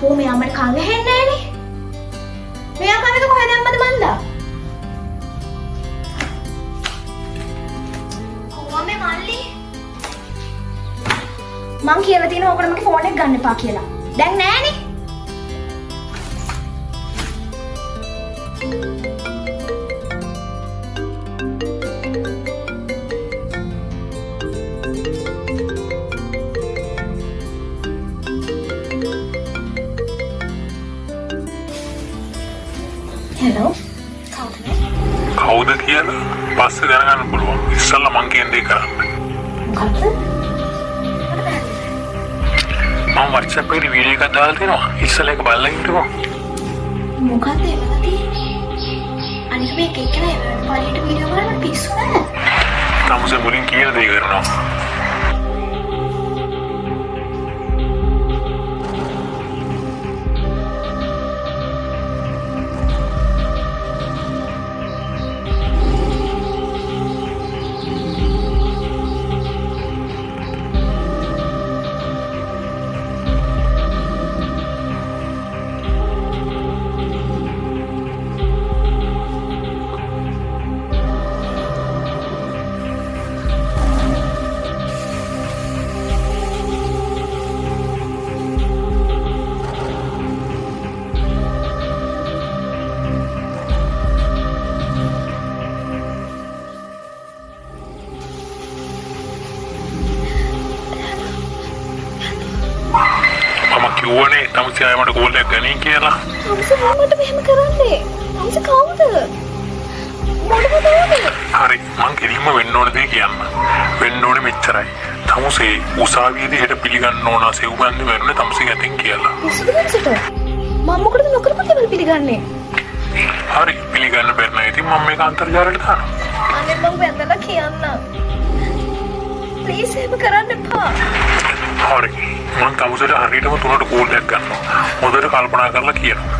පෝ මෙයා මට කන් ඇහෙන්නේ නැහනේ. මෙයා කනක කොහෙද යම්මද මන්දා? කොහොමද මල්ලි? මං කියලා තියෙනවා ඔකට මගේ ෆෝන් එක ගන්න එපා කියලා. දැන් නෑනේ. Hello. කවුද කියලා පස්සේ දැනගන්න පුළුවන්. ඉස්සල්ලා මං කියන දේ කරන්න. මොකද්ද? මම WhatsApp එකේ වීඩියෝ එකක් දාලා තියෙනවා. ඉස්සල්ලා ඒක බලලා ඉන්නකෝ. මොකද්ද එවලා තියෙන්නේ? අනික මේක එක්කනේ පරියට වීඩියෝ බලන්න පිස්සු නෑ. තමුසේ මුලින් කියන දේ කරනවා. කිව්වනේ තමුසේ ආය මට කෝල් එකක් ගනී කියලා. තමුසේ මට මෙහෙම කරන්නේ. තමුසේ කවුද? මොකද වෙන්නේ? හරි මං කිරීම වෙන්න ඕන දේ කියන්න. වෙන්න ඕනේ මෙච්චරයි. තමුසේ උසාවියේදී හෙට පිළිගන්න ඕන සෙව්බන්දි මරුනේ තමුසේ ගැටින් කියලා. පිස්සුද? මම මොකටද නොකරපු දේවල් පිළිගන්නේ? හරි පිළිගන්න බැරි නම් ඉතින් මම මේක අන්තර්ජාලයට දානවා. අනේ මම වැඳලා කියන්න. ප්ලීස් එහෙම කරන්න එපා. හරි මං තමුසේට හරියටම 3ට කෝල් එකක් ගන්නවා. හොඳට කල්පනා කරලා කියනවා.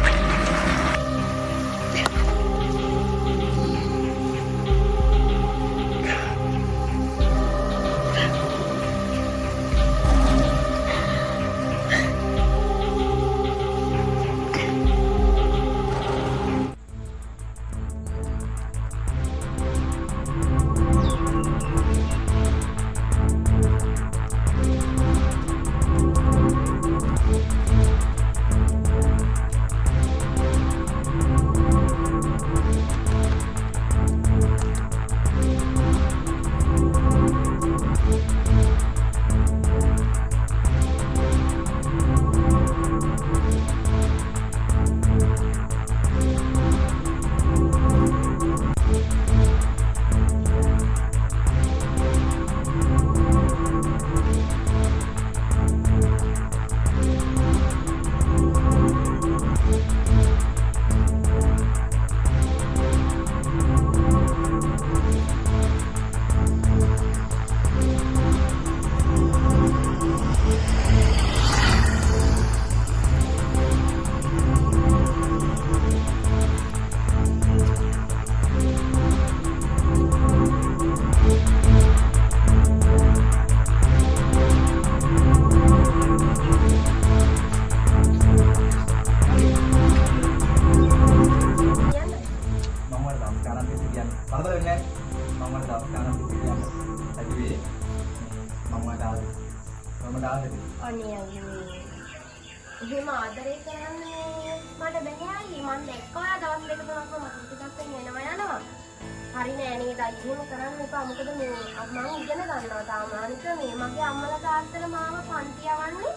අනේ අයියෝ. එහෙම ආදරේ කරන්නේ මට බැහැයි. මම දැක්කා දවස් දෙක තුනක් මම පිටස්සෙන් එනවා යනවා. හරි නෑ නේද? එහෙම කරන්න එපා. මොකද මේ මම ඉගෙන ගන්නවා තාම. අනික මේ මගේ අම්මලා තාත්තලා මාව පන්ති යවන්නේ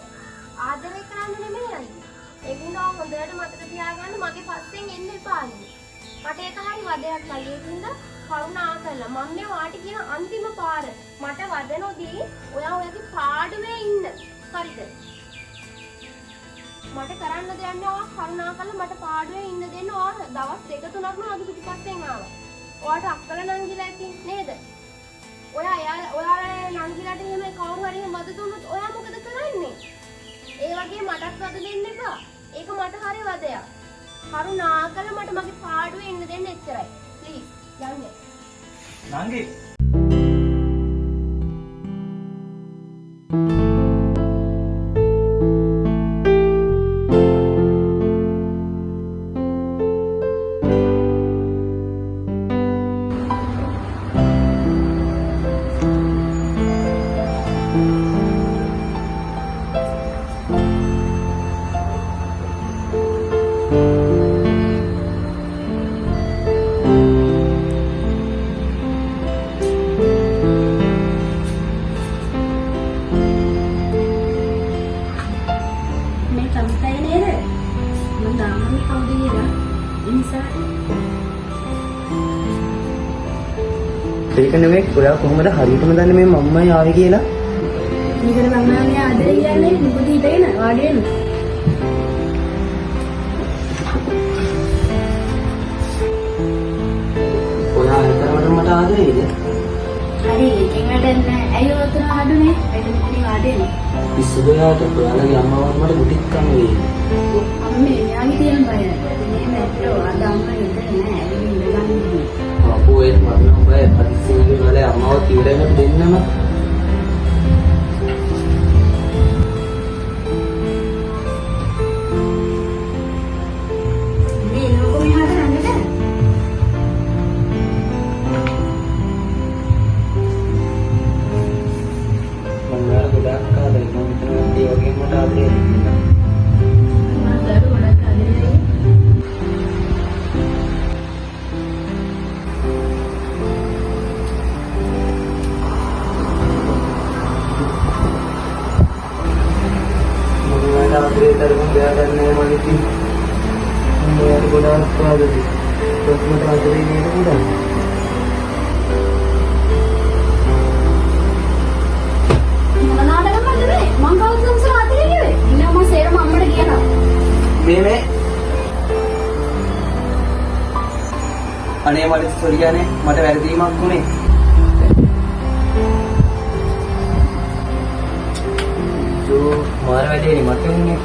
ආදරේ කරන්න නෙමෙයි අයියේ. ඒකින්ද හොඳට මතක තියාගන්න මගේ පස්සෙන් එන්න එපා අයියේ. මට ඒක හරි වදයක් අයියේ. ඒකින්ද කරුණා කරලා මම මේ වාට කියන අන්තිම පාර මට වදනෝදී ඔයා ඔයගේ පාඩුවේ ඉන්න. හරිද? මට කරන්න දෙයක් නෑ. ඔයා කරුණා කරලා මට පාඩුවේ ඉන්න දෙන්න. ඔයා දවස් දෙක තුනක්ම මගේ පිටිපස්සෙන් ආවා. ඔයාට අක්කල නංගිලා ඇති නේද? ඔයාලා නංගිලාට එහෙම කවුරු හරි මද දුන්නොත් ඔයා මොකද කරන්නේ? ඒ වගේ මටත් වද දෙන්න එපා. ඒක මට හරි වදයක්. කරුණාකර මට මගේ පාඩුවේ ඉන්න දෙන්න එච්චරයි. ප්ලීස් යන්න. නංගි ඒක නෙමෙයි ඔයා කොහොමද හරියටම දන්නේ මේ මම්මයි ආවේ කියලා? මේකට මම ආදරේ කියන්නේ මොකද හිතේන වාඩි වෙන්න. ඔයා හිතනවට මට ආදරේද? හරි එකෙන් වැඩක් නැහැ. ඇයි ඔතන ආඩුනේ? වැඩ වාඩි වෙන්න. ඉස්සරහට ඔයාලගේ අම්මව මට මුටික්කම් වෙයි. අම්මේ යාගේ තියෙන බය. මේ මැට්ටෝ අද අම්මා හිතේ නැහැ. ඇවිත් ඉඳගන්නේ. අපෝ ඒත් මම බය පරිස්සමෙන් වල අම්මව තීරණයට දෙන්නම. මේ ලෝකෙ මෙහාට යන්නේ. මම වල ගොඩක් ආදරේ මම හිතනවා ඒ වගේම මට ආදරේ දෙන්න. මම දරු ගොඩක් ආදරේ. මම ආදරේ තරම ගෑගන්නේ මම ඉතින් මම ගොඩක් ආදරේ. මට ආදරේ නේද පුතා? මොනවාද මන්ද මේ? මං කවුරුද උන්සලා ආදරේ කිව්වේ? ඉන්න මම සේරම අම්මට කියනවා. මේ අනේ මට සොරියානේ මට වැරදීමක් වුණේ. මාර වැඩේ මට උන්නේ.